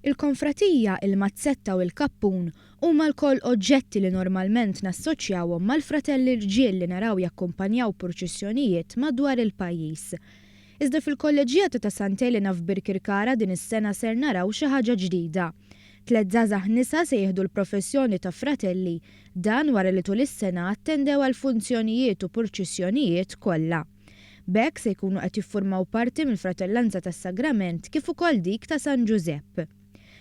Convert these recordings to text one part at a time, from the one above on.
Il-konfratija, il-mazzetta u l-kappun huma l-koll oġġetti li normalment nassoċjawhom mal-fratelli rġiel li naraw jakkumpanjaw proċessjonijiet madwar il-pajjiż. Iżda fil-kolleġjata ta' Sant'Elena f'Birkirkara din is-sena ser naraw xi ħaġa ġdida. 3 żgħażagħ nisa se jieħdu l-professjoni ta' fratelli, dan wara li tul is-sena attendew għal funzjonijiet u proċessjonijiet kollha. B'hekk se jkunu qed jiffurmaw parti mill-Fratellanza tas-Sagrament kif ukoll dik ta' San Giuseppe.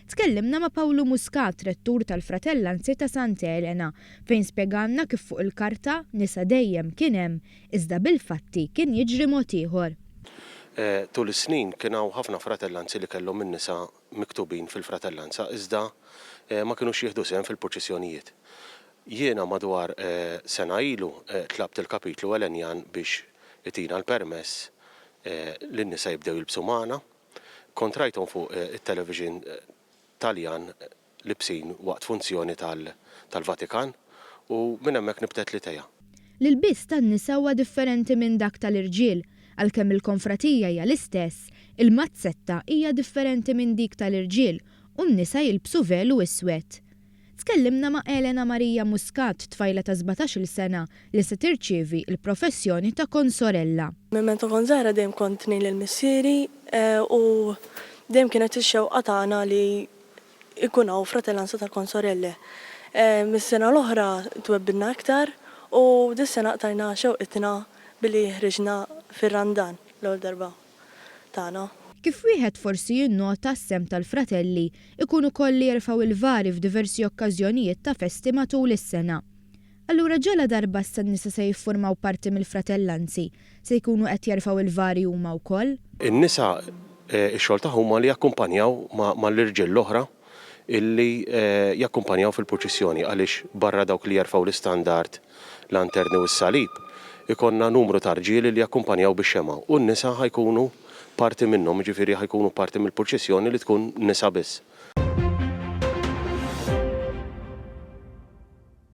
Tkellimna ma' Pawlu Muscat, rettur tal-Fratellanzi ta' Sant'Elena, fejn spjegalna kif fuq il-karta nisa dejjem kien hemm, iżda bil-fatti kien jiġri mod ieħor. Tul is-snin kien hawn ħafna fratellanzi li kellhom in-nisa miktubin fil-fratellanza iżda ma kinux jieħdu sehem fil-proċessjonijiet. Jiena madwar sena ilu tlabt il-kapitlu Elenjan biex itina l-permess lin-nisa jibdew jilbsu magħna. Kont rajthom fuq it-television Taljan libsin waqt funzjoni tal-Vatikan u minn hemmhekk nibtet li tejja. L-ilbies tan-nisa huwa differenti minn dak tal-irġiel, għalkemm il-konfratija hija l-istess, il-mazzetta hija differenti minn dik tal-irġiel u n-nisa jilbsu velu iswed. Tkellimna ma' Elena Marija Muscat, tfajla ta' 17-il sena li se tirċievi l-professjoni ta' konsorella. Meta kont żgħira dejjem kont ngħid lill-missieri u dejjem kienet ix-xewqa tagħna li ikun hawn fratellanza ta' konsorelle. Mis-sena l-oħra twebbilna iktar u dis-sena qtajna xewqitna billi ħriġna fir-Randan l-ewwel darba tagħna. Kif wieħed forsi jinnota s-sem tal-fratelli ikunu kolli jerfgħu il-vari f'diversi okkażjonijiet ta' festi matul is-sena. Allura ġala darba s-nisa se jiffurmaw parti mill-fratellanzi se jkunu qed jerfgħu il-vari huma wkoll? In-nisa x-xogħol tagħhom li jakkumpanjaw mal-irġiel l-oħra illi jakkumpanjaw fil-proċessjoni għaliex barra dawk li jerfgħu l-istandard lanterni u s-salib ikonna numru ta' rġieli li jakkumpanjaw bix-xema u n-nisa ħajkunu parti minnhom, ġifieri ħajkunu parti mill-proċessjoni li tkun nisa biss.